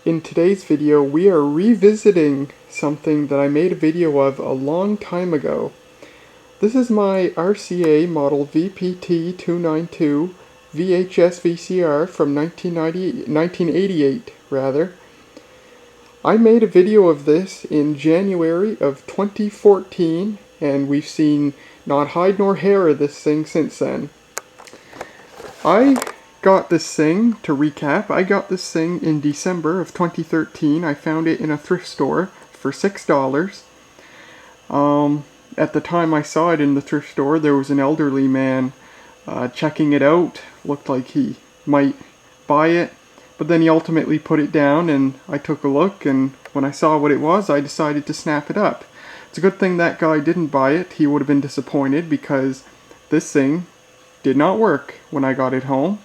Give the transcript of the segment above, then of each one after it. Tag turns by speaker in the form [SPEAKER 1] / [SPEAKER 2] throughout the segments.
[SPEAKER 1] In today's video, we are revisiting something that I made a video of a long time ago. This is my RCA model VPT292 VHS VCR from 1988 rather. I made a video of this in January of 2014, and we've seen not hide nor hair of this thing since then. I got this thing, to recap, I got this thing in December of 2013. I found it in a thrift store for $6. At the time I saw it in the thrift store, there was an elderly man checking it out. Looked like he might buy it, but then he ultimately put it down, and I took a look, and when I saw what it was, I decided to snap it up. It's a good thing that guy didn't buy it. He would have been disappointed, because this thing did not work when I got it home.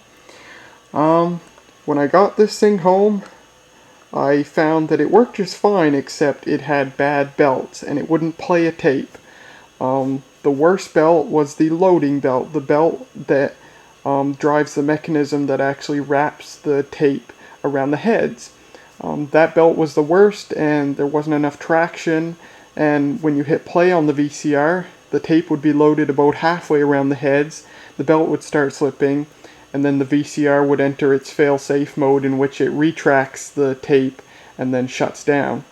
[SPEAKER 1] When I got this thing home, I found that it worked just fine, except it had bad belts, and it wouldn't play a tape. The worst belt was the loading belt, the belt that drives the mechanism that actually wraps the tape around the heads. That belt was the worst, and there wasn't enough traction, and when you hit play on the VCR, the tape would be loaded about halfway around the heads, the belt would start slipping, and then the VCR would enter its fail-safe mode, in which it retracts the tape and then shuts down.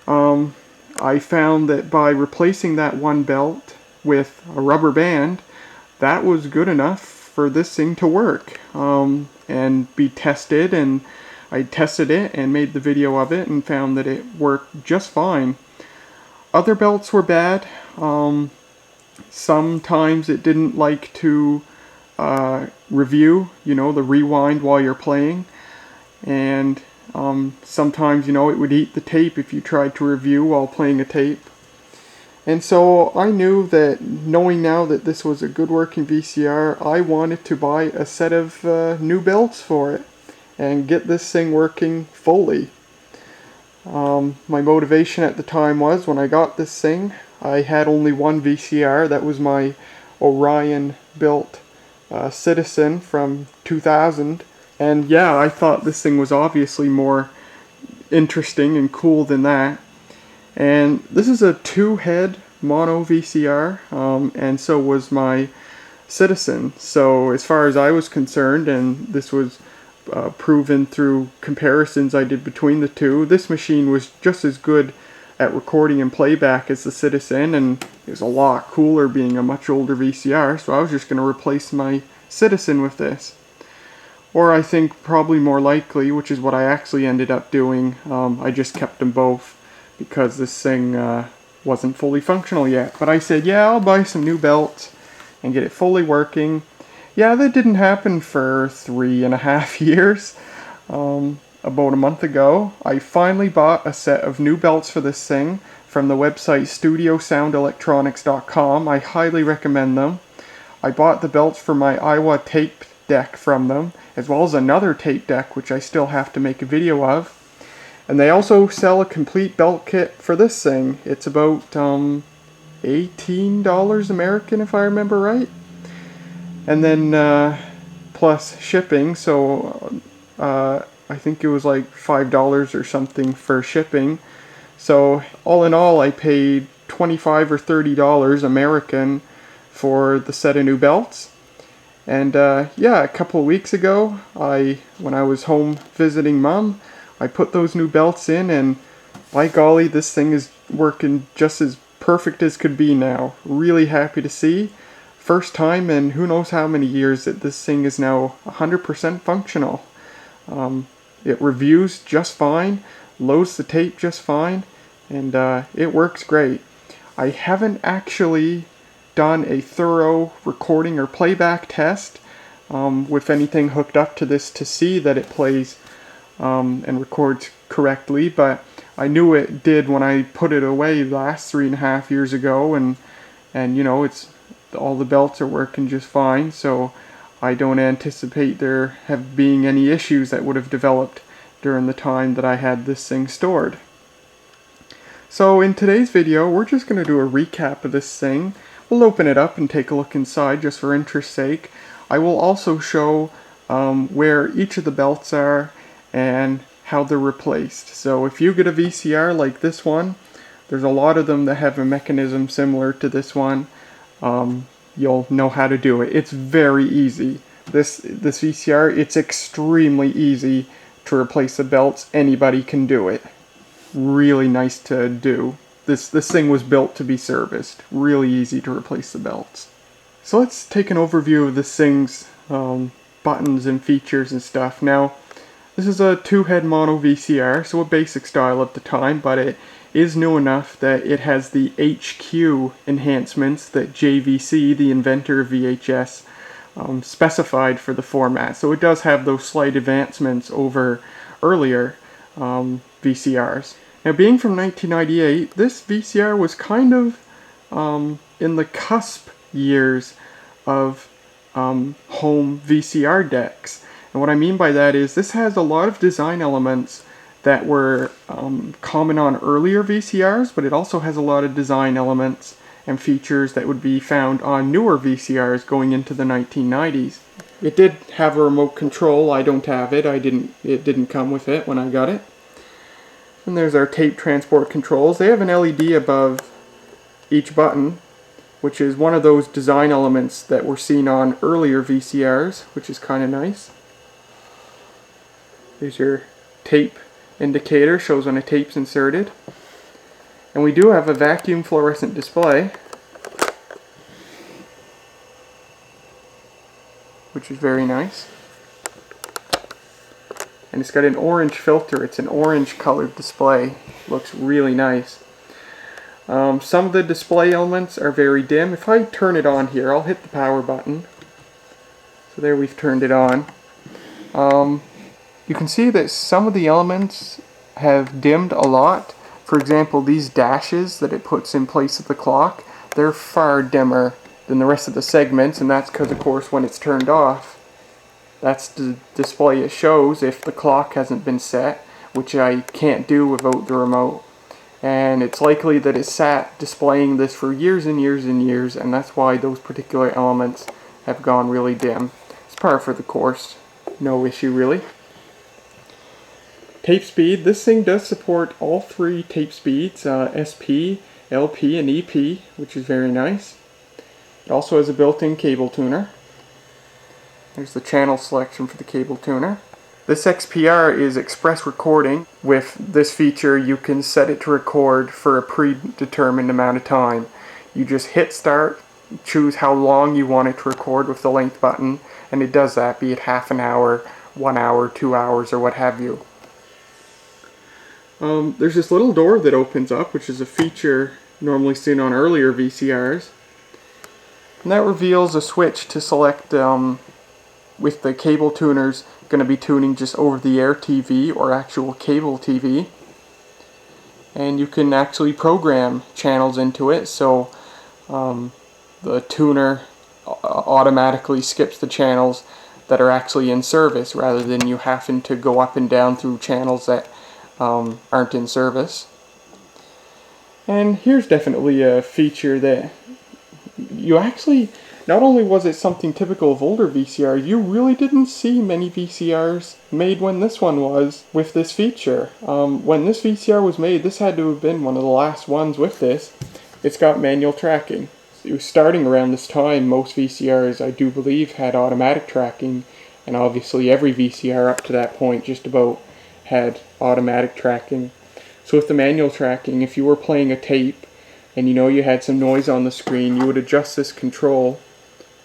[SPEAKER 1] I found that by replacing that one belt with a rubber band, that was good enough for this thing to work and be tested, and I tested it and made the video of it and found that it worked just fine. Other belts were bad. Sometimes it didn't like to review, the rewind while you're playing, and sometimes, it would eat the tape if you tried to review while playing a tape. And so I knew that, knowing now that this was a good working VCR, I wanted to buy a set of new belts for it and get this thing working fully. My motivation at the time was, when I got this thing, I had only one VCR. That was my Orion built Citizen from 2000, and yeah, I thought this thing was obviously more interesting and cool than that. And this is a two-head mono VCR, and so was my Citizen. So as far as I was concerned, and this was proven through comparisons I did between the two, this machine was just as good at recording and playback as the Citizen, and it was a lot cooler being a much older VCR, so I was just going to replace my Citizen with this. Or I think probably more likely, which is what I actually ended up doing, I just kept them both because this thing wasn't fully functional yet. But I said, yeah, I'll buy some new belts and get it fully working. Yeah, that didn't happen for 3.5 years. About a month ago, I finally bought a set of new belts for this thing from the website studiosoundelectronics.com. I highly recommend them. I bought the belts for my Iowa tape deck from them, as well as another tape deck, which I still have to make a video of. And they also sell a complete belt kit for this thing. It's about $18 American, if I remember right. And then plus shipping, so I think it was like $5 or something for shipping. So all in all, I paid $25 or $30 American for the set of new belts. And yeah, a couple of weeks ago, when I was home visiting Mom, I put those new belts in, and by golly, this thing is working just as perfect as could be now. Really happy to see. First time in who knows how many years that this thing is now 100% functional. It reviews just fine, loads the tape just fine, and it works great. I haven't actually done a thorough recording or playback test with anything hooked up to this to see that it plays and records correctly, but I knew it did when I put it away last 3.5 years ago, and it's all the belts are working just fine, so I don't anticipate there being any issues that would have developed during the time that I had this thing stored. So in today's video, we're just going to do a recap of this thing. We'll open it up and take a look inside just for interest's sake. I will also show where each of the belts are and how they're replaced. So if you get a VCR like this one, there's a lot of them that have a mechanism similar to this one. You'll know how to do it. It's very easy. This VCR, it's extremely easy to replace the belts. Anybody can do it. Really nice to do. This thing was built to be serviced. Really easy to replace the belts. So let's take an overview of this thing's buttons and features and stuff. Now, this is a 2-head mono VCR, so a basic style at the time, but it is new enough that it has the HQ enhancements that JVC, the inventor of VHS, specified for the format. So it does have those slight advancements over earlier VCRs. Now, being from 1998, this VCR was kind of in the cusp years of home VCR decks. And what I mean by that is this has a lot of design elements that were common on earlier VCRs, but it also has a lot of design elements and features that would be found on newer VCRs going into the 1990s. It did have a remote control. I don't have it. It didn't come with it when I got it. And there's our tape transport controls. They have an LED above each button, which is one of those design elements that were seen on earlier VCRs, which is kind of nice. There's your tape indicator, shows when a tape's inserted. And we do have a vacuum fluorescent display, which is very nice. And it's got an orange filter. It's an orange colored display. Looks really nice. Some of the display elements are very dim. If I turn it on here, I'll hit the power button. So there, we've turned it on. You can see that some of the elements have dimmed a lot. For example, these dashes that it puts in place of the clock, they're far dimmer than the rest of the segments, and that's because, of course, when it's turned off, that's the display it shows if the clock hasn't been set, which I can't do without the remote. And it's likely that it sat displaying this for years and years and years, and that's why those particular elements have gone really dim. It's par for the course. No issue, really. Tape speed. This thing does support all 3 tape speeds, SP, LP, and EP, which is very nice. It also has a built-in cable tuner. There's the channel selection for the cable tuner. This XPR is express recording. With this feature, you can set it to record for a predetermined amount of time. You just hit start, choose how long you want it to record with the length button, and it does that, be it half an hour, 1 hour, 2 hours, or what have you. There's this little door that opens up, which is a feature normally seen on earlier VCRs. And that reveals a switch to select, with the cable tuners, going to be tuning just over-the-air TV or actual cable TV. And you can actually program channels into it, so the tuner automatically skips the channels that are actually in service rather than you having to go up and down through channels that aren't in service. And here's definitely a feature that you actually, not only was it something typical of older VCRs, you really didn't see many VCRs made when this one was with this feature. When this VCR was made, this had to have been one of the last ones with this. It's got manual tracking. It was starting around this time. Most VCRs, I do believe, had automatic tracking, and obviously every VCR up to that point just about had automatic tracking. So with the manual tracking, if you were playing a tape and you know you had some noise on the screen, you would adjust this control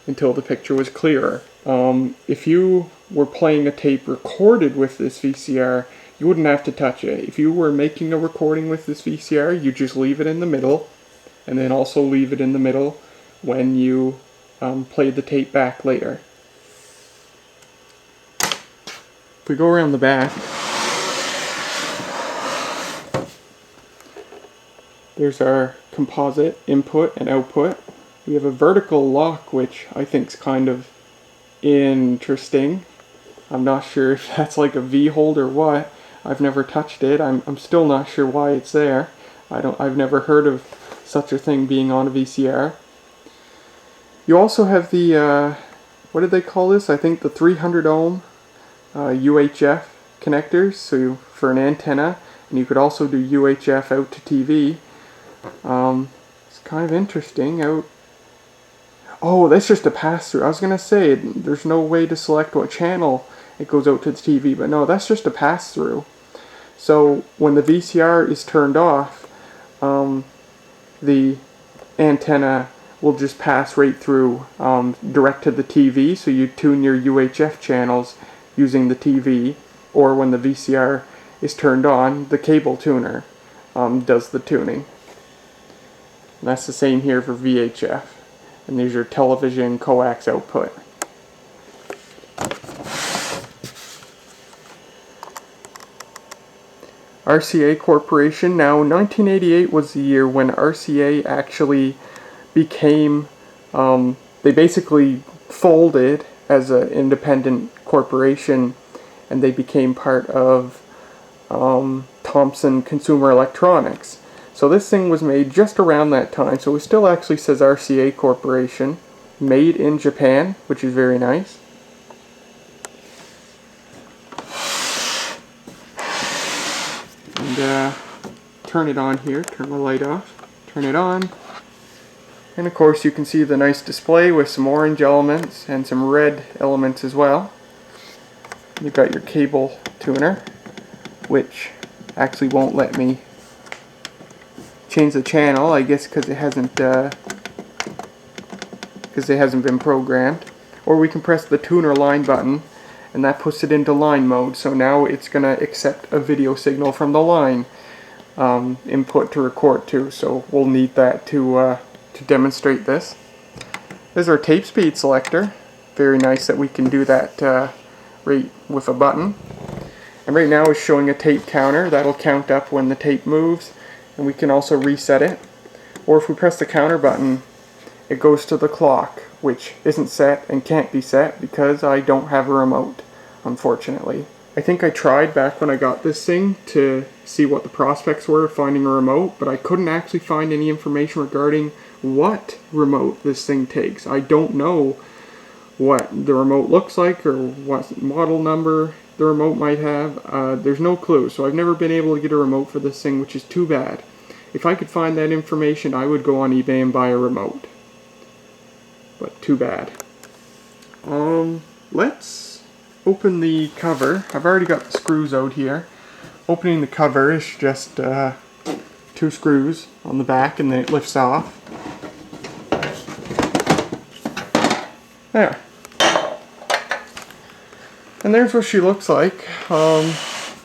[SPEAKER 1] until the picture was clearer. If you were playing a tape recorded with this VCR, you wouldn't have to touch it. If you were making a recording with this VCR, you just leave it in the middle, and then also leave it in the middle when you played the tape back later. If we go around the back, there's our composite input and output. We have a vertical lock, which I think is kind of interesting. I'm not sure if that's like a V-hold or what. I've never touched it. I'm still not sure why it's there. I've never heard of such a thing being on a VCR. You also have the, what did they call this? I think the 300 ohm UHF connectors, so for an antenna, and you could also do UHF out to TV. It's kind of interesting. Oh, that's just a pass-through. I was going to say, there's no way to select what channel it goes out to the TV, but no, that's just a pass-through. So when the VCR is turned off, the antenna will just pass right through direct to the TV, so you tune your UHF channels using the TV, or when the VCR is turned on, the cable tuner does the tuning. And that's the same here for VHF. And there's your television coax output. RCA Corporation. Now, 1988 was the year when RCA actually became, they basically folded as an independent corporation, and they became part of Thomson Consumer Electronics. So this thing was made just around that time, so it still actually says RCA Corporation, made in Japan, which is very nice. And turn it on here, turn the light off, turn it on. And of course you can see the nice display with some orange elements and some red elements as well. You've got your cable tuner, which actually won't let me change the channel, I guess because it hasn't been programmed. Or we can press the tuner line button, and that puts it into line mode. So now it's going to accept a video signal from the line input to record to. So we'll need that to demonstrate this. There's our tape speed selector. Very nice that we can do that right with a button. And right now it's showing a tape counter. That'll count up when the tape moves. And we can also reset it. Or if we press the counter button, it goes to the clock, which isn't set and can't be set because I don't have a remote, unfortunately. I think I tried back when I got this thing to see what the prospects were of finding a remote, but I couldn't actually find any information regarding what remote this thing takes. I don't know what the remote looks like or what model number the remote might have. There's no clue, so I've never been able to get a remote for this thing, which is too bad. If I could find that information, I would go on eBay and buy a remote. But too bad. Let's open the cover. I've already got the screws out here. Opening the cover is just 2 screws on the back, and then it lifts off. There. And there's what she looks like.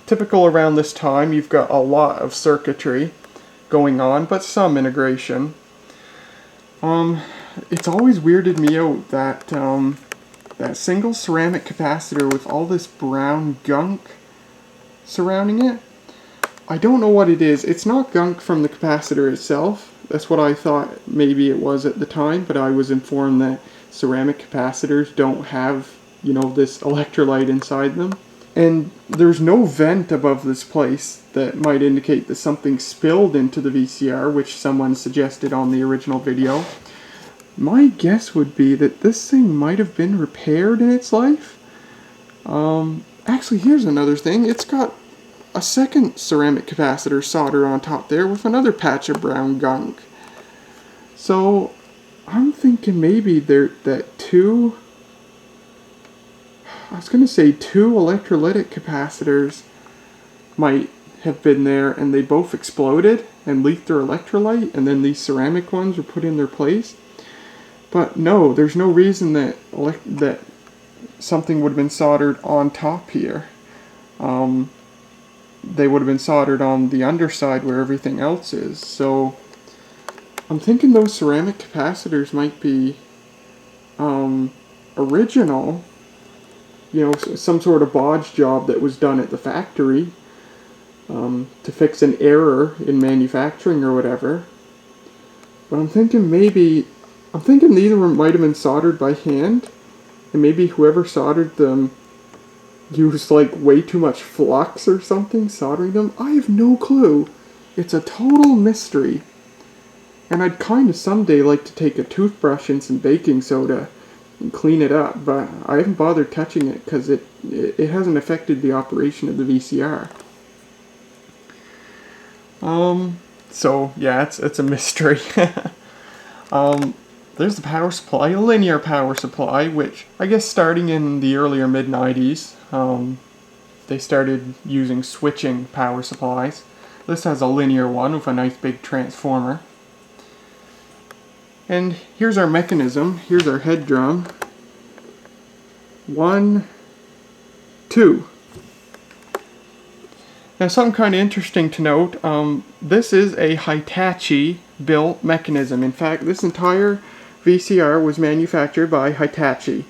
[SPEAKER 1] Typical around this time, you've got a lot of circuitry going on, but some integration. It's always weirded me out that that single ceramic capacitor with all this brown gunk surrounding it. I don't know what it is. It's not gunk from the capacitor itself. That's what I thought maybe it was at the time, but I was informed that ceramic capacitors don't have, you know, this electrolyte inside them. And there's no vent above this place that might indicate that something spilled into the VCR, which someone suggested on the original video. My guess would be that this thing might have been repaired in its life. Actually, here's another thing. It's got a second ceramic capacitor soldered on top there with another patch of brown gunk. So I'm thinking maybe that two electrolytic capacitors might have been there, and they both exploded and leaked their electrolyte, and then these ceramic ones were put in their place. But no, there's no reason that something would have been soldered on top here. They would have been soldered on the underside where everything else is. So I'm thinking those ceramic capacitors might be original. You know, some sort of bodge job that was done at the factory to fix an error in manufacturing or whatever. But I'm thinking these might have been soldered by hand, and maybe whoever soldered them used like way too much flux or something soldering them. I have no clue. It's a total mystery. And I'd kind of someday like to take a toothbrush and some baking soda and clean it up, but I haven't bothered touching it because it hasn't affected the operation of the VCR. So yeah, it's a mystery. There's the power supply, a linear power supply, which I guess starting in the earlier mid-90s, they started using switching power supplies. This has a linear one with a nice big transformer. And here's our mechanism. Here's our head drum. 1, 2. Now something kind of interesting to note, this is a Hitachi built mechanism. In fact, this entire VCR was manufactured by Hitachi.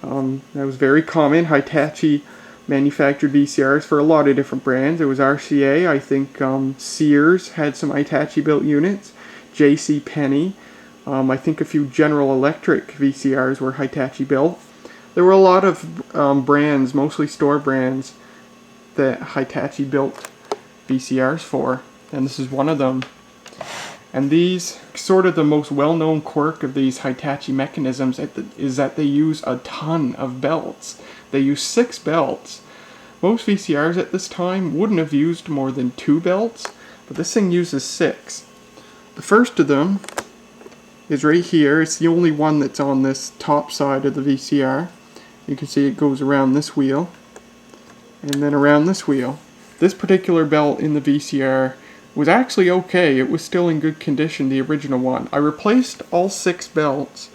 [SPEAKER 1] That was very common. Hitachi manufactured VCRs for a lot of different brands. It was RCA, I think Sears had some Hitachi built units, JCPenney, I think a few General Electric VCRs were Hitachi built. There were a lot of brands, mostly store brands, that Hitachi built VCRs for, and this is one of them. And these, sort of the most well-known quirk of these Hitachi mechanisms is that they use a ton of belts. They use 6 belts. Most VCRs at this time wouldn't have used more than 2 belts, but this thing uses 6. The first of them is right here. It's the only one that's on this top side of the VCR. You can see it goes around this wheel and then around this wheel. This particular belt in the VCR was actually okay. It was still in good condition, the original one. I replaced all 6 belts,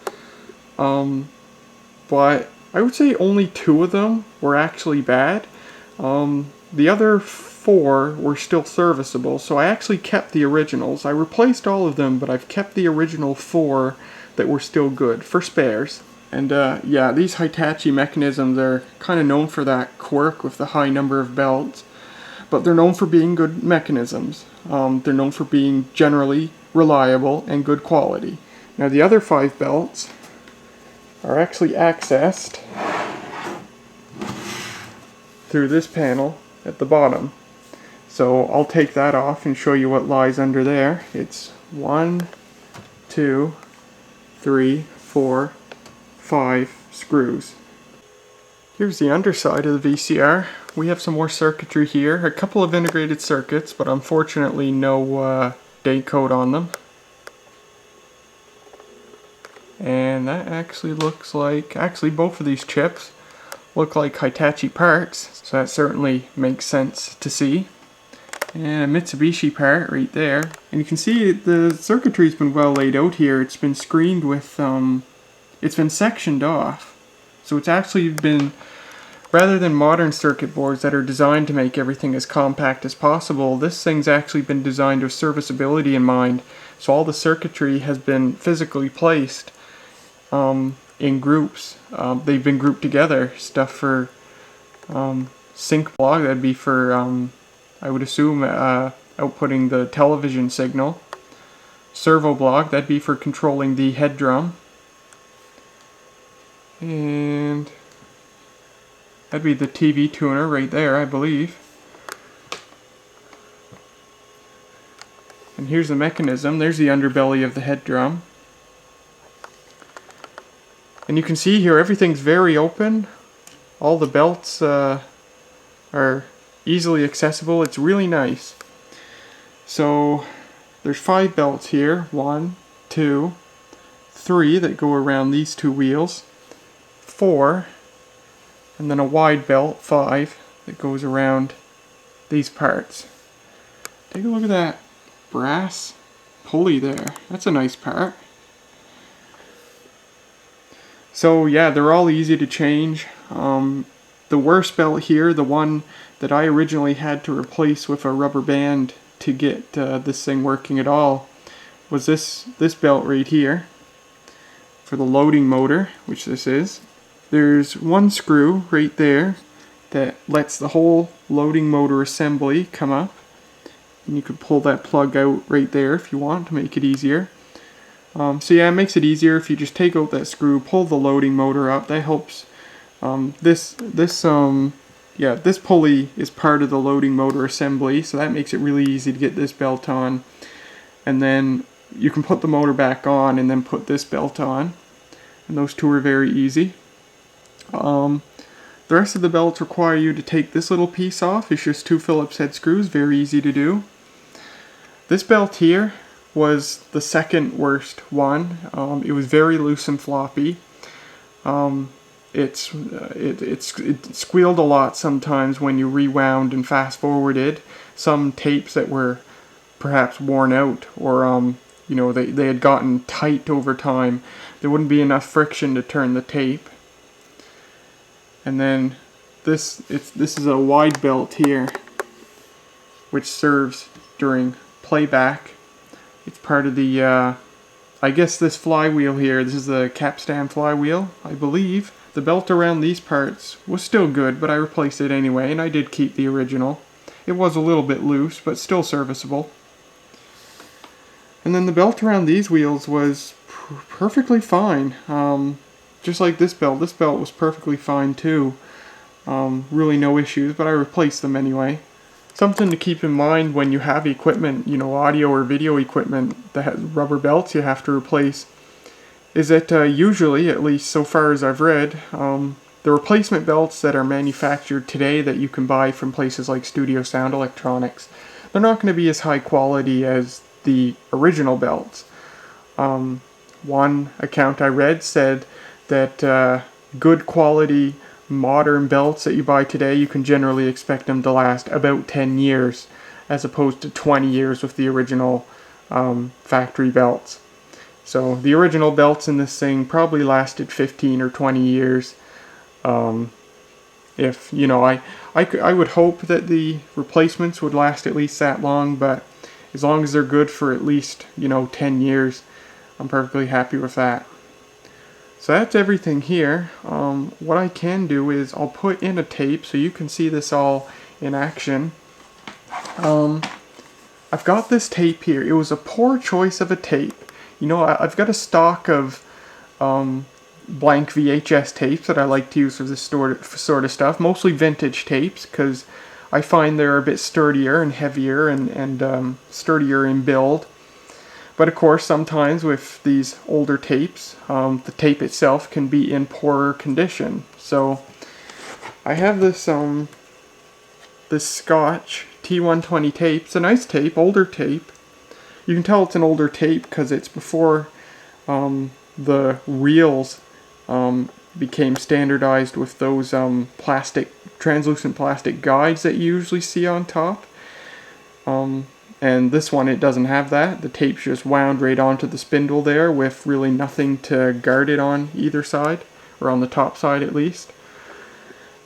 [SPEAKER 1] but I would say only 2 of them were actually bad. The other 4 were still serviceable, so I actually kept the originals. I replaced all of them, but I've kept the original 4 that were still good for spares. And yeah, these Hitachi mechanisms are kind of known for that quirk with the high number of belts, but they're known for being good mechanisms. They're known for being generally reliable and good quality. Now the other 5 belts are actually accessed through this panel at the bottom. So I'll take that off and show you what lies under there. It's 1, 2, 3, 4, 5 screws. Here's the underside of the VCR. We have some more circuitry here, a couple of integrated circuits, but unfortunately no date code on them. And that actually looks like, actually both of these chips look like Hitachi parts, so that certainly makes sense to see. And a Mitsubishi part right there. And you can see the circuitry's been well laid out here. It's been screened with, it's been sectioned off. So it's actually been, rather than modern circuit boards that are designed to make everything as compact as possible, this thing's actually been designed with serviceability in mind. So all the circuitry has been physically placed in groups. They've been grouped together. Stuff for sync block, that'd be for, I would assume, outputting the television signal. Servo block, that'd be for controlling the head drum. And that'd be the TV tuner right there, I believe. And here's the mechanism. There's the underbelly of the head drum. And you can see here everything's very open. All the belts are easily accessible. It's really nice. So there's 5 belts here. 1, 2, 3 that go around these 2 wheels. 4, and then a wide belt, 5, that goes around these parts. Take a look at that brass pulley there. That's a nice part. So yeah, they're all easy to change. The worst belt here, the one that I originally had to replace with a rubber band to get this thing working at all, was this belt right here for the loading motor, which this is. There's one screw right there that lets the whole loading motor assembly come up, and you could pull that plug out right there if you want to make it easier. So yeah, it makes it easier if you just take out that screw, pull the loading motor up. That helps. This pulley is part of the loading motor assembly, so that makes it really easy to get this belt on. And then you can put the motor back on and then put this belt on. and those two are very easy. The rest of the belts require you to take this little piece off. It's just 2 Phillips head screws, very easy to do. This belt here was the second worst one. It was very loose and floppy. It squealed a lot sometimes when you rewound and fast forwarded. Some tapes that were perhaps worn out, or you know, they had gotten tight over time. There wouldn't be enough friction to turn the tape. And then this is a wide belt here, which serves during playback. It's part of the I guess this flywheel here. This is the capstan flywheel, I believe. The belt around these parts was still good, but I replaced it anyway, and I did keep the original. It was a little bit loose, but still serviceable. And then the belt around these wheels was perfectly fine. Just like this belt was perfectly fine too. Really no issues, but I replaced them anyway. Something to keep in mind when you have equipment, you know, audio or video equipment that has rubber belts you have to replace, is that usually, at least so far as I've read, the replacement belts that are manufactured today that you can buy from places like Studio Sound Electronics, they're not going to be as high quality as the original belts. One account I read said that good quality modern belts that you buy today, you can generally expect them to last about 10 years as opposed to 20 years with the original factory belts. So the original belts in this thing probably lasted 15 or 20 years. If, you know, I would hope that the replacements would last at least that long, but as long as they're good for at least, you know, 10 years, I'm perfectly happy with that. So that's everything here. What I can do is I'll put in a tape so you can see this all in action. I've got this tape here. It was a poor choice of a tape. You know, I've got a stock of blank VHS tapes that I like to use for this sort of stuff. Mostly vintage tapes, because I find they're a bit sturdier and heavier and sturdier in build. But of course, sometimes with these older tapes, the tape itself can be in poorer condition. So I have this Scotch T120 tape. It's a nice tape, older tape. You can tell it's an older tape because it's before the reels became standardized with those translucent plastic guides that you usually see on top. And this one, it doesn't have that. The tape's just wound right onto the spindle there with really nothing to guard it on either side, or on the top side at least.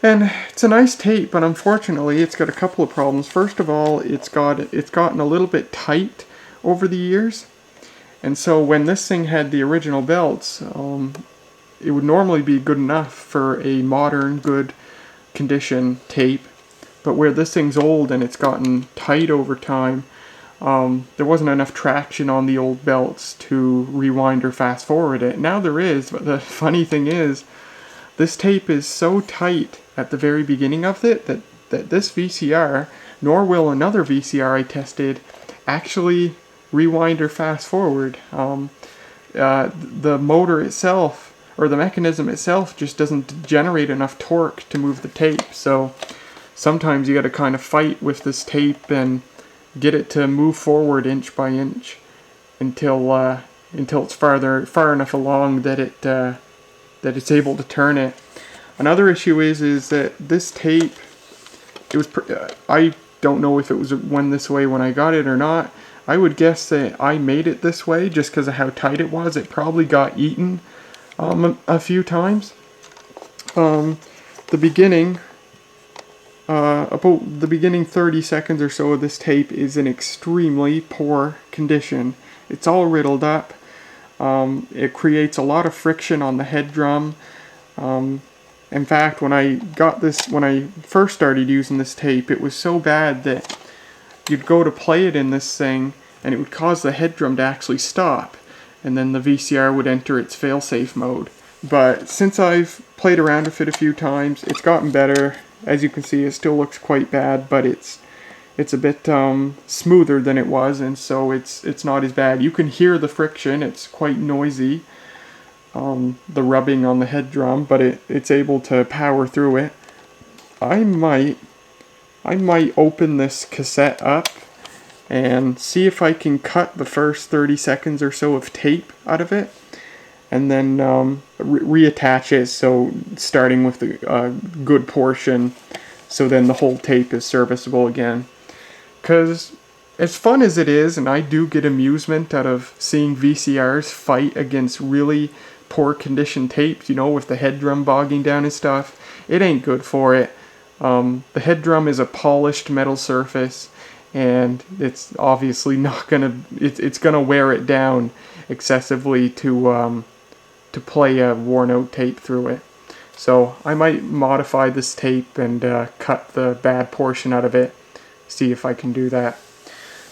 [SPEAKER 1] And it's a nice tape, but unfortunately it's got a couple of problems. First of all, it's gotten a little bit tight over the years. And so when this thing had the original belts, it would normally be good enough for a modern, good condition tape. But where this thing's old and it's gotten tight over time, there wasn't enough traction on the old belts to rewind or fast forward it. Now there is, but the funny thing is, this tape is so tight at the very beginning of it that this VCR, nor will another VCR I tested, actually rewind or fast forward. The motor itself, or the mechanism itself, just doesn't generate enough torque to move the tape. So sometimes you got to kind of fight with this tape and get it to move forward inch by inch until it's far enough along that it's able to turn it. Another issue is that this tape, I don't know if it was this way when I got it or not. I would guess that I made it this way just because of how tight it was. It probably got eaten a few times. The beginning 30 seconds or so of this tape is in extremely poor condition. It's all riddled up. It creates a lot of friction on the head drum. In fact, when I first started using this tape, it was so bad that you'd go to play it in this thing and it would cause the head drum to actually stop, and then the VCR would enter its failsafe mode. But since I've played around with it a few times, it's gotten better. As you can see, it still looks quite bad, but it's a bit smoother than it was, and so it's not as bad. You can hear the friction. It's quite noisy, the rubbing on the head drum, but it's able to power through it. I might open this cassette up and see if I can cut the first 30 seconds or so of tape out of it, and then reattach it, so starting with the good portion, so then the whole tape is serviceable again. Because as fun as it is, and I do get amusement out of seeing VCRs fight against really poor condition tapes, you know, with the head drum bogging down and stuff, it ain't good for it. The head drum is a polished metal surface, and it's obviously not gonna, it's gonna wear it down excessively to play a worn out tape through it. So I might modify this tape and cut the bad portion out of it, see if I can do that.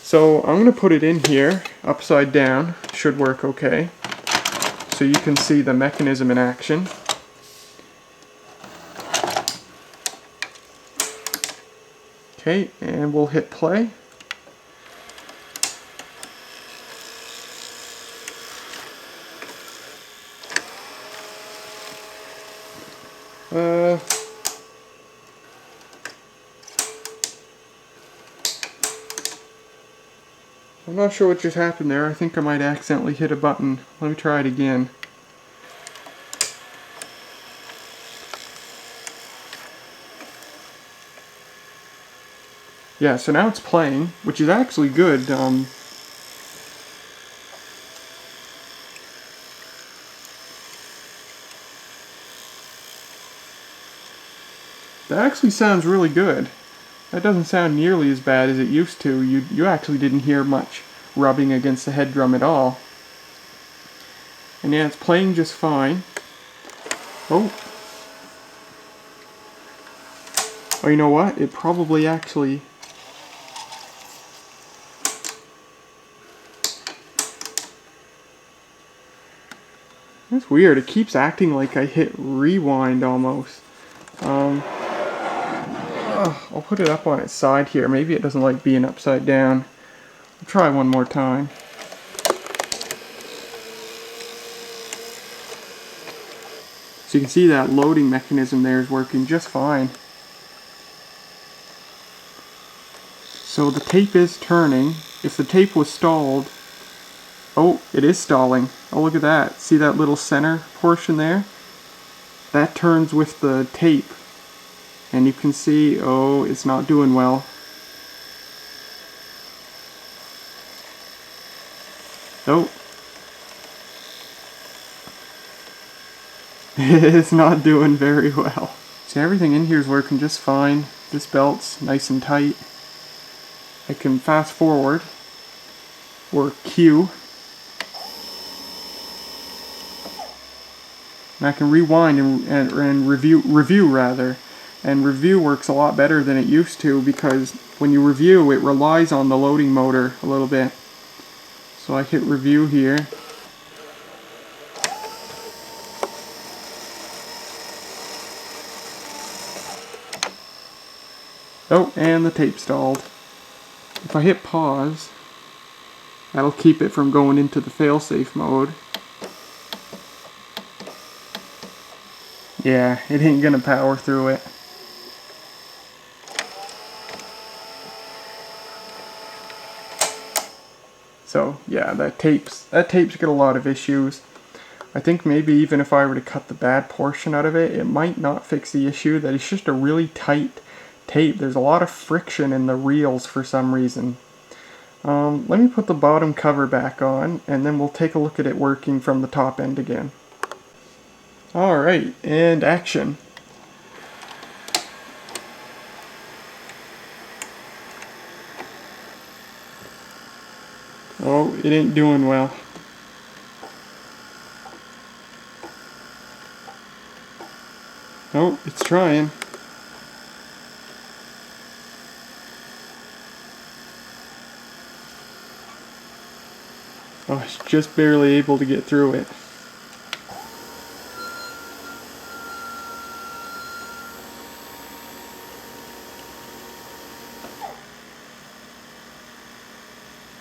[SPEAKER 1] So I'm going to put it in here, upside down, should work okay, so you can see the mechanism in action. Okay, and we'll hit play. I'm not sure what just happened there. I think I might accidentally hit a button. Let me try it again. Yeah, so now it's playing, which is actually good. That actually sounds really good. That doesn't sound nearly as bad as it used to. You actually didn't hear much rubbing against the head drum at all. And yeah, it's playing just fine. Oh, you know what? It probably actually... That's weird. It keeps acting like I hit rewind almost. I'll put it up on its side here. Maybe it doesn't like being upside down. I'll try one more time. So you can see that loading mechanism there is working just fine. So the tape is turning. If the tape was stalled... Oh, it is stalling. Oh, look at that. See that little center portion there? That turns with the tape. And you can see, oh, it's not doing well. Oh. It's not doing very well. So everything in here is working just fine. This belt's nice and tight. I can fast forward, or Q. And I can rewind and review rather. And review works a lot better than it used to, because when you review, it relies on the loading motor a little bit. So I hit review here. Oh, and the tape stalled. If I hit pause, that'll keep it from going into the failsafe mode. Yeah, it ain't gonna power through it. So yeah, that tape's got a lot of issues. I think maybe even if I were to cut the bad portion out of it, it might not fix the issue that it's just a really tight tape. There's a lot of friction in the reels for some reason. Let me put the bottom cover back on, and then we'll take a look at it working from the top end again. Alright, and action. Oh, it ain't doing well. Oh, it's trying. Oh, it's just barely able to get through it.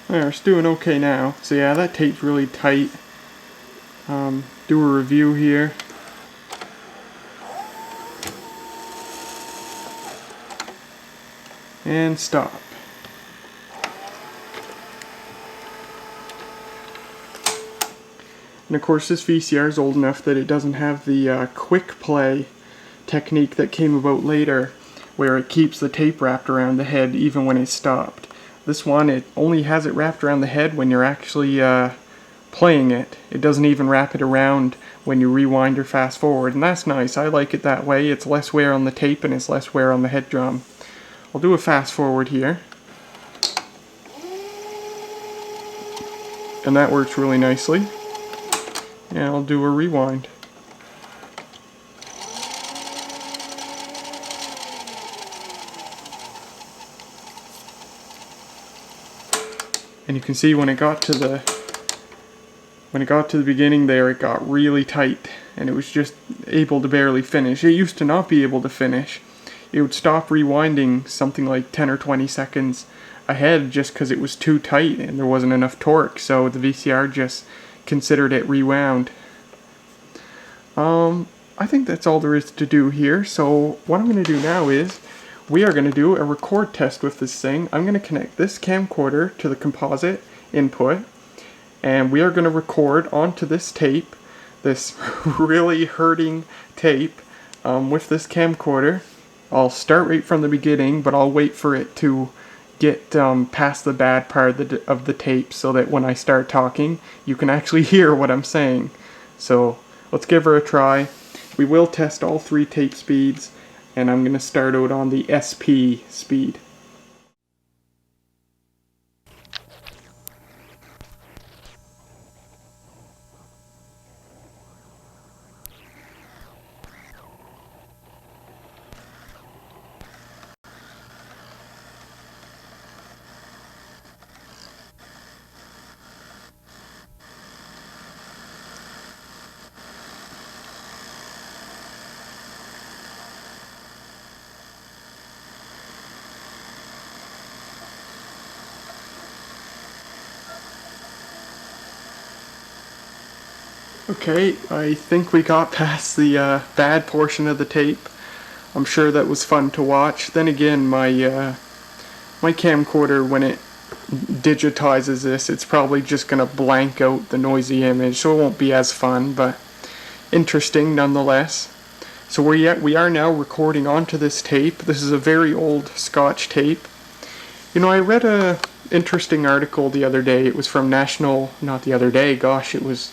[SPEAKER 1] There, it's doing okay now. So yeah, that tape's really tight. do a review here. And stop. And of course this VCR is old enough that it doesn't have the quick play technique that came about later, where it keeps the tape wrapped around the head even when it's stopped. This one, it only has it wrapped around the head when you're actually playing it. It doesn't even wrap it around when you rewind or fast forward, and that's nice. I like it that way. It's less wear on the tape and it's less wear on the head drum. I'll do a fast forward here. And that works really nicely. And I'll do a rewind. And you can see when it got to the beginning there, it got really tight and it was just able to barely finish. It used to not be able to finish. It would stop rewinding something like 10 or 20 seconds ahead just because it was too tight and there wasn't enough torque, so the VCR just considered it rewound. I think that's all there is to do here, so what I'm going to do now is we are going to do a record test with this thing. I'm going to connect this camcorder to the composite input, and we are going to record onto this tape, this really hurting tape, with this camcorder. I'll start right from the beginning, but I'll wait for it to get past the bad part of the tape so that when I start talking, you can actually hear what I'm saying. So let's give her a try. We will test all three tape speeds, and I'm going to start out on the SP speed. Okay, I think we got past the bad portion of the tape. I'm sure that was fun to watch. Then again, my camcorder, when it digitizes this, it's probably just going to blank out the noisy image, so it won't be as fun, but interesting nonetheless. So we are now recording onto this tape. This is a very old Scotch tape. You know, I read a interesting article the other day. It was from not the other day, gosh, it was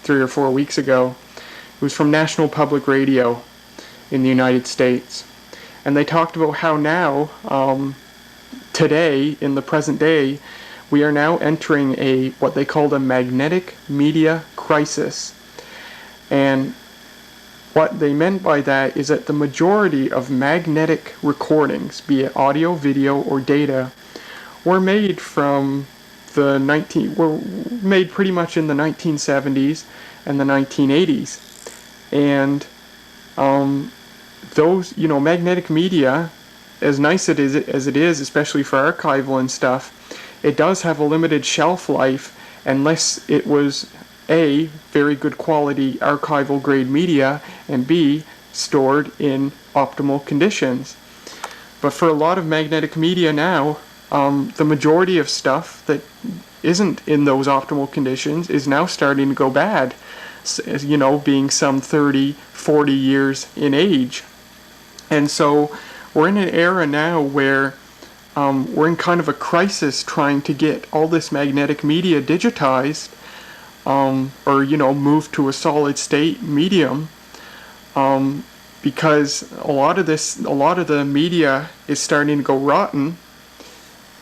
[SPEAKER 1] 3 or 4 weeks ago. It was from National Public Radio in the United States. And they talked about how now, today, in the present day, we are now entering what they called a magnetic media crisis. And what they meant by that is that the majority of magnetic recordings, be it audio, video, or data, were made were made pretty much in the 1970s and the 1980s. And those, you know, magnetic media, as nice as it is, especially for archival and stuff, it does have a limited shelf life unless it was A, very good quality archival grade media, and B, stored in optimal conditions. But for a lot of magnetic media now, the majority of stuff that isn't in those optimal conditions is now starting to go bad, you know, being some 30, 40 years in age. And so we're in an era now where we're in kind of a crisis trying to get all this magnetic media digitized, or, you know, moved to a solid state medium, because a lot of the media is starting to go rotten.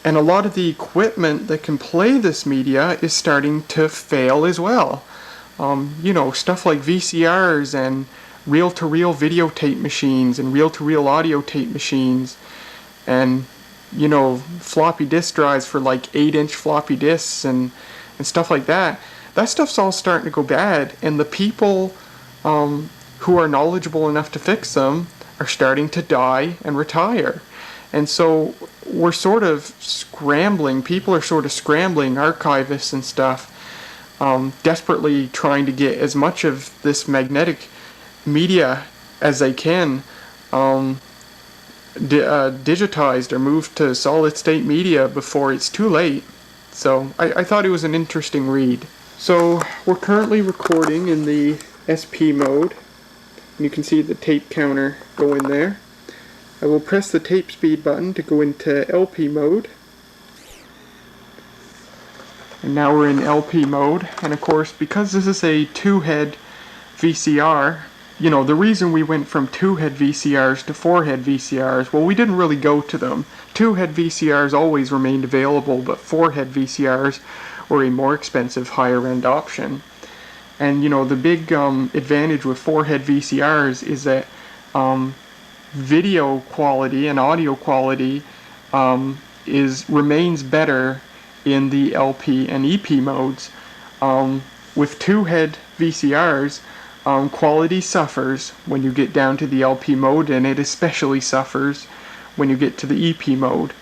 [SPEAKER 1] And a lot of the equipment that can play this media is starting to fail as well. You know, stuff like VCRs and reel-to-reel videotape machines and reel-to-reel audio tape machines, and, you know, floppy disk drives for like 8-inch floppy disks and stuff like that. That stuff's all starting to go bad, and the people who are knowledgeable enough to fix them are starting to die and retire. And so we're sort of scrambling, people are sort of scrambling, archivists and stuff, desperately trying to get as much of this magnetic media as they can digitized or moved to solid state media before it's too late. So I thought it was an interesting read. So we're currently recording in the SP mode. You can see the tape counter go in there. I will press the tape speed button to go into LP mode. And now we're in LP mode. And of course, because this is a 2-head VCR, you know, the reason we went from 2-head VCRs to 4-head VCRs, well, we didn't really go to them. 2-head VCRs always remained available, but 4-head VCRs were a more expensive, higher-end option. And, you know, the big advantage with 4-head VCRs is that video quality and audio quality remains better in the LP and EP modes. With 2-head VCRs, quality suffers when you get down to the LP mode, and it especially suffers when you get to the EP mode.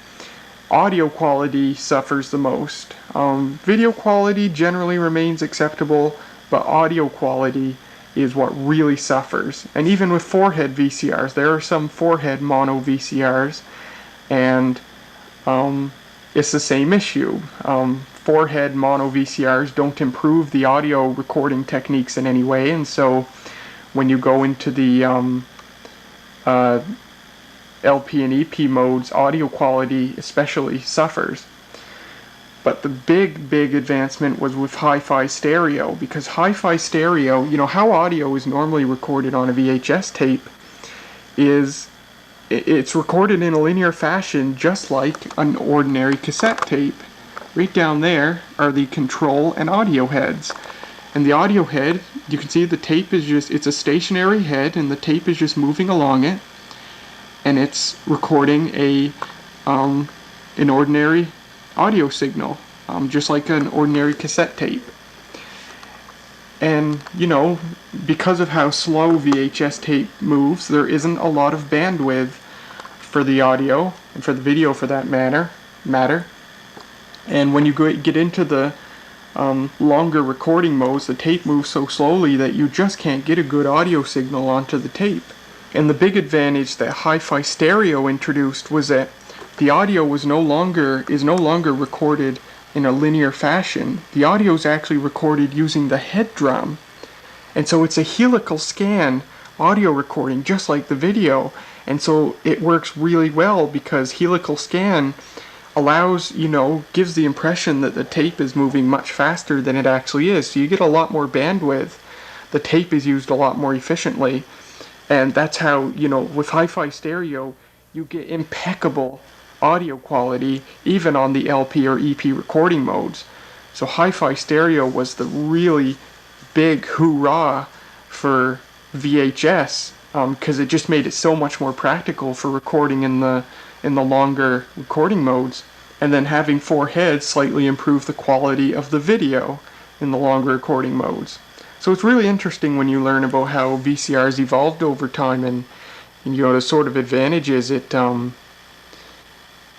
[SPEAKER 1] Audio quality suffers the most. Video quality generally remains acceptable, but audio quality is what really suffers. And even with 4-head VCRs, there are some 4-head mono VCRs, and it's the same issue. 4-head mono VCRs don't improve the audio recording techniques in any way, and so when you go into the LP and EP modes, audio quality especially suffers. But the big advancement was with hi-fi stereo, because hi-fi stereo, you know, how audio is normally recorded on a VHS tape is it's recorded in a linear fashion just like an ordinary cassette tape. Right down there are the control and audio heads. And the audio head, you can see the tape is it's a stationary head, and the tape is just moving along it. And it's recording an ordinary audio signal, just like an ordinary cassette tape. And, you know, because of how slow VHS tape moves, there isn't a lot of bandwidth for the audio, and for the video for that matter. And when you get into the longer recording modes, the tape moves so slowly that you just can't get a good audio signal onto the tape. And the big advantage that hi-fi stereo introduced was that the audio is no longer recorded in a linear fashion. The audio is actually recorded using the head drum. And so it's a helical scan audio recording, just like the video. And so it works really well because helical scan allows, you know, gives the impression that the tape is moving much faster than it actually is. So you get a lot more bandwidth. The tape is used a lot more efficiently. And that's how, you know, with hi-fi stereo, you get impeccable audio quality even on the LP or EP recording modes. So hi-fi stereo was the really big hoorah for VHS, because it just made it so much more practical for recording in the longer recording modes. And then having 4 heads slightly improved the quality of the video in the longer recording modes. So it's really interesting when you learn about how VCRs evolved over time, and you know, the sort of advantages it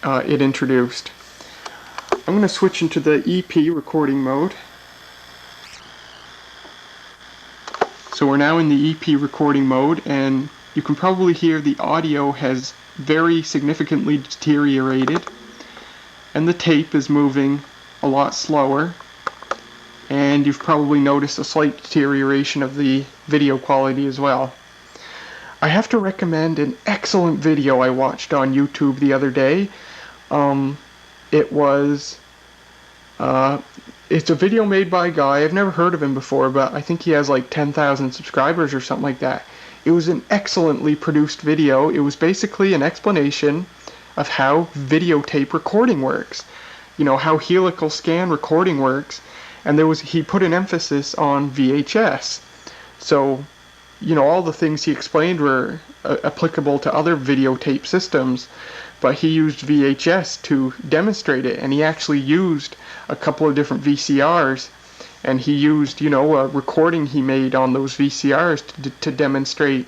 [SPEAKER 1] introduced. I'm going to switch into the EP recording mode. So we're now in the EP recording mode, and you can probably hear the audio has very significantly deteriorated, and the tape is moving a lot slower. And you've probably noticed a slight deterioration of the video quality as well. I have to recommend an excellent video I watched on YouTube the other day. It's a video made by a guy, I've never heard of him before, but I think he has like 10,000 subscribers or something like that. It was an excellently produced video. It was basically an explanation of how videotape recording works. You know, how helical scan recording works. And he put an emphasis on VHS. So, you know, all the things he explained were applicable to other videotape systems, but he used VHS to demonstrate it, and he actually used a couple of different VCRs, and he used, you know, a recording he made on those VCRs to demonstrate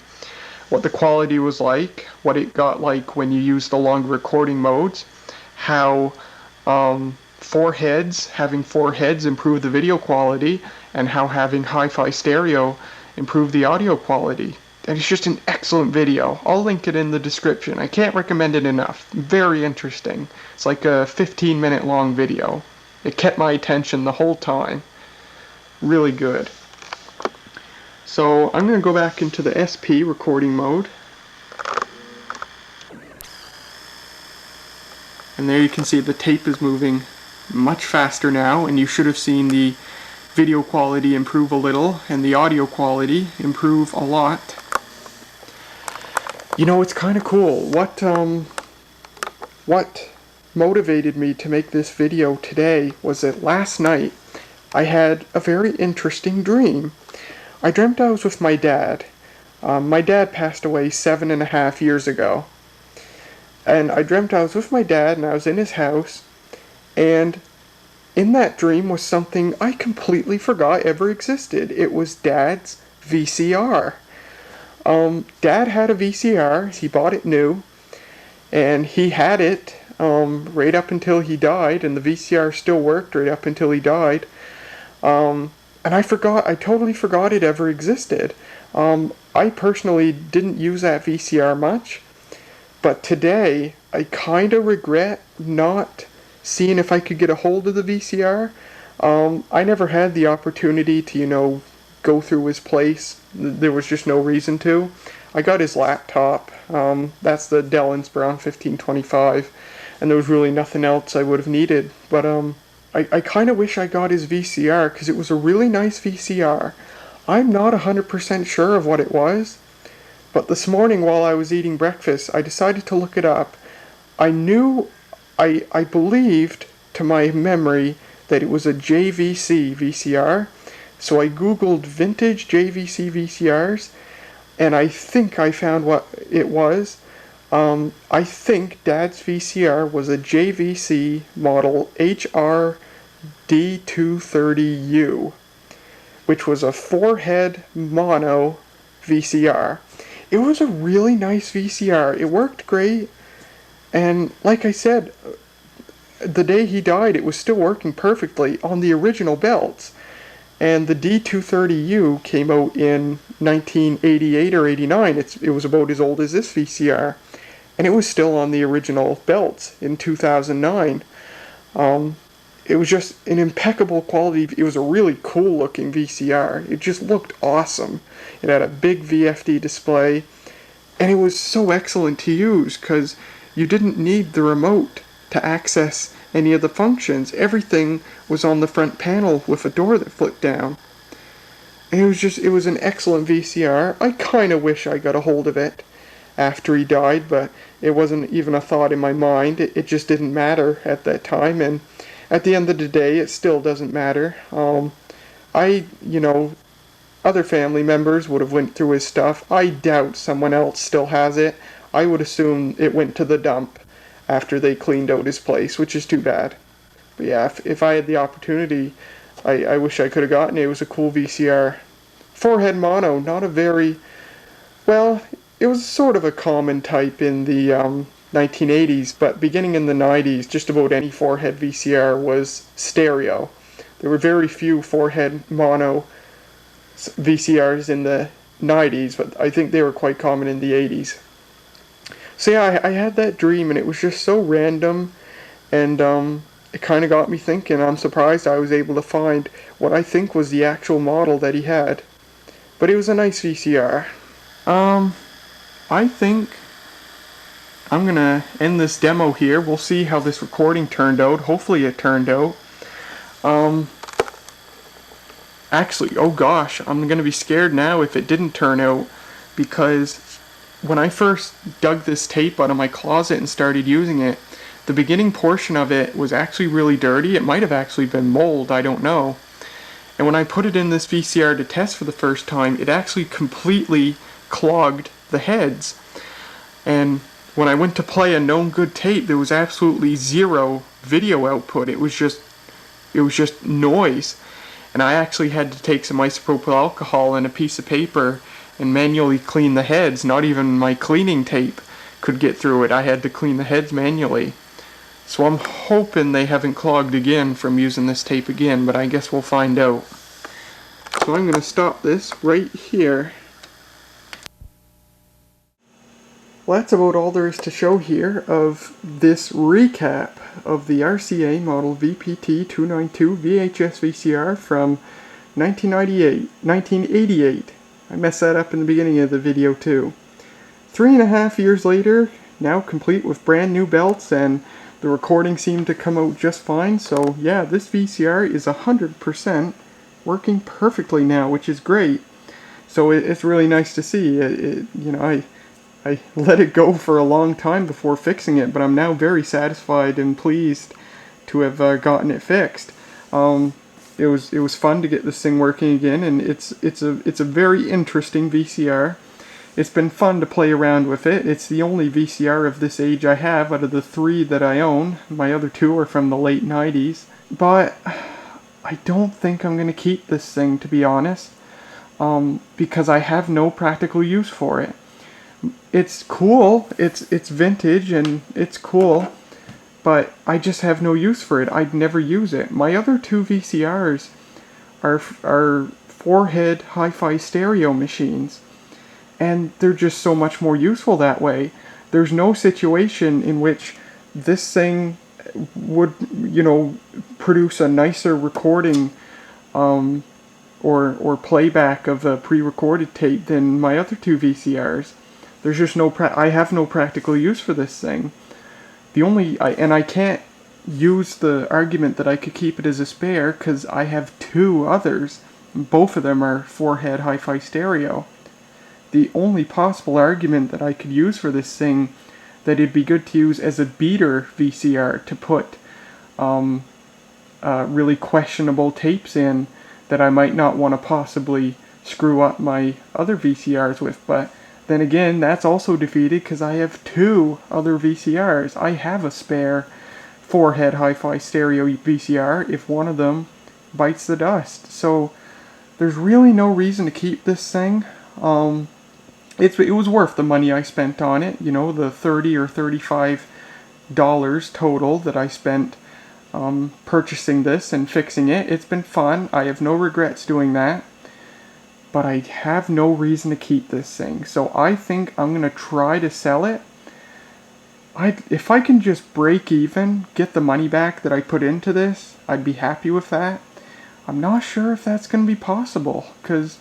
[SPEAKER 1] what the quality was like, what it got like when you used the longer recording modes, how having four heads improve the video quality, and how having hi-fi stereo improve the audio quality. And it's just an excellent video. I'll link it in the description. I can't recommend it enough. Very interesting. It's like a 15-minute long video. It kept my attention the whole time. Really good. So I'm going to go back into the SP recording mode. And there you can see the tape is moving much faster now, and you should have seen the video quality improve a little and the audio quality improve a lot. You know, it's kind of cool. What motivated me to make this video today was that last night I had a very interesting dream. I dreamt I was with my dad. My dad passed away 7.5 years ago. And I dreamt I was with my dad and I was in his house, and in that dream was something I completely forgot ever existed. It was Dad's VCR. Dad had a VCR, he bought it new, and he had it right up until he died, and the VCR still worked right up until he died. And I totally forgot it ever existed. I personally didn't use that VCR much. But today, I kind of regret not seeing if I could get a hold of the VCR. I never had the opportunity to, go through his place. There was just no reason to. I got his laptop. That's the Dell Inspiron 1525. And there was really nothing else I would have needed. But I kind of wish I got his VCR because it was a really nice VCR. I'm not 100% sure of what it was. But this morning while I was eating breakfast, I decided to look it up. I believed to my memory that it was a JVC VCR. So I googled vintage JVC VCRs, and I think I found what it was. I think Dad's VCR was a JVC model HRD230U, which was a 4-head mono VCR. It was a really nice VCR. It worked great, and like I said, the day he died it was still working perfectly on the original belts. And the D230U came out in 1988 or 89. It was about as old as this VCR, and it was still on the original belts in 2009. It was just an impeccable quality. It was a really cool looking VCR. It just looked awesome. It had a big VFD display, and it was so excellent to use because you didn't need the remote to access any of the functions. Everything was on the front panel with a door that flipped down. And it was an excellent VCR. I kind of wish I got a hold of it after he died, but it wasn't even a thought in my mind. It just didn't matter at that time, and at the end of the day, it still doesn't matter. Other family members would have went through his stuff. I doubt someone else still has it. I would assume it went to the dump after they cleaned out his place, which is too bad. But yeah, if I had the opportunity, I wish I could have gotten it. It was a cool VCR. 4-head mono, not a very... Well, it was sort of a common type in the 1980s, but beginning in the 90s, just about any 4-head VCR was stereo. There were very few 4-head mono VCRs in the 90s, but I think they were quite common in the 80s. So yeah, I had that dream, and it was just so random, and it kind of got me thinking. I'm surprised I was able to find what I think was the actual model that he had. But it was a nice VCR. I think I'm gonna end this demo here. We'll see how this recording turned out. Hopefully it turned out. Actually, oh gosh, I'm gonna be scared now if it didn't turn out, because when I first dug this tape out of my closet and started using it, the beginning portion of it was actually really dirty. It might have actually been mold, I don't know. And when I put it in this VCR to test for the first time, it actually completely clogged the heads. And when I went to play a known good tape, there was absolutely zero video output. It was just noise. And I actually had to take some isopropyl alcohol and a piece of paper and manually clean the heads. Not even my cleaning tape could get through it. I had to clean the heads manually. So I'm hoping they haven't clogged again from using this tape again, but I guess we'll find out. So I'm going to stop this right here. Well, that's about all there is to show here of this recap of the RCA model VPT292 VHS VCR from 1988. I messed that up in the beginning of the video too. 3.5 years later, now complete with brand new belts, and the recording seemed to come out just fine. So yeah, this VCR is 100% working perfectly now, which is great. So it's really nice to see. You know, I let it go for a long time before fixing it, but I'm now very satisfied and pleased to have gotten it fixed. It was fun to get this thing working again, and it's a very interesting VCR. It's been fun to play around with it. It's the only VCR of this age I have out of the 3 that I own. My other 2 are from the late 90s. But I don't think I'm going to keep this thing, to be honest, because I have no practical use for it. It's cool, it's vintage and it's cool, but I just have no use for it. I'd never use it. My other 2 VCRs are 4-head hi-fi stereo machines, and they're just so much more useful that way. There's no situation in which this thing would, you know, produce a nicer recording or playback of a pre-recorded tape than my other 2 VCRs. There's just I have no practical use for this thing. And I can't use the argument that I could keep it as a spare because I have 2 others. Both of them are 4-head hi-fi stereo. The only possible argument that I could use for this thing, that it'd be good to use as a beater VCR to put really questionable tapes in that I might not want to possibly screw up my other VCRs with, but then again, that's also defeated because I have 2 other VCRs. I have a spare 4-head hi-fi stereo VCR if one of them bites the dust. So there's really no reason to keep this thing. It was worth the money I spent on it. You know, the $30 or $35 total that I spent purchasing this and fixing it. It's been fun. I have no regrets doing that. But I have no reason to keep this thing. So I think I'm going to try to sell it. If I can just break even, get the money back that I put into this, I'd be happy with that. I'm not sure if that's going to be possible, because,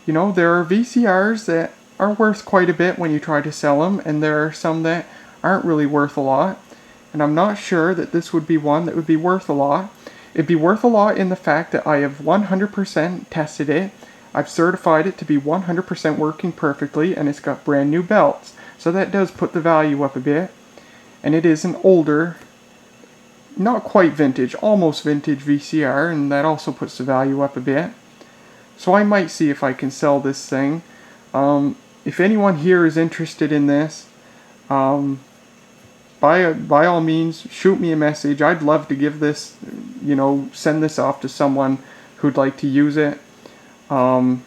[SPEAKER 1] you know, there are VCRs that are worth quite a bit when you try to sell them, and there are some that aren't really worth a lot. And I'm not sure that this would be one that would be worth a lot. It'd be worth a lot in the fact that I have 100% tested it. I've certified it to be 100% working perfectly, and it's got brand new belts. So that does put the value up a bit. And it is an older, not quite vintage, almost vintage VCR, and that also puts the value up a bit. So I might see if I can sell this thing. If anyone here is interested in this, by all means, shoot me a message. I'd love to give this, you know, send this off to someone who'd like to use it. I'd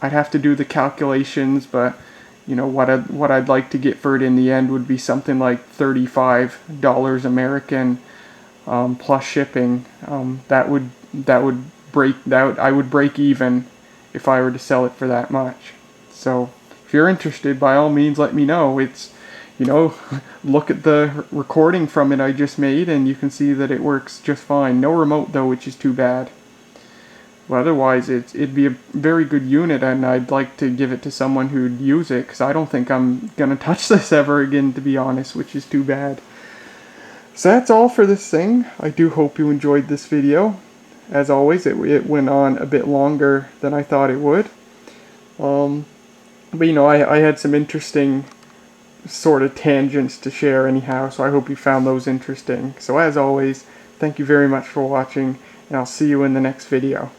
[SPEAKER 1] have to do the calculations, but you know what I'd like to get for it in the end would be something like $35 American plus shipping. I would break even if I were to sell it for that much. So if you're interested, by all means, let me know. It's, you know, look at the recording from it I just made, and you can see that it works just fine. No remote though, which is too bad. Well, otherwise, it'd be a very good unit, and I'd like to give it to someone who'd use it, because I don't think I'm going to touch this ever again, to be honest, which is too bad. So that's all for this thing. I do hope you enjoyed this video. As always, it went on a bit longer than I thought it would. But, you know, I had some interesting sort of tangents to share anyhow, so I hope you found those interesting. So as always, thank you very much for watching, and I'll see you in the next video.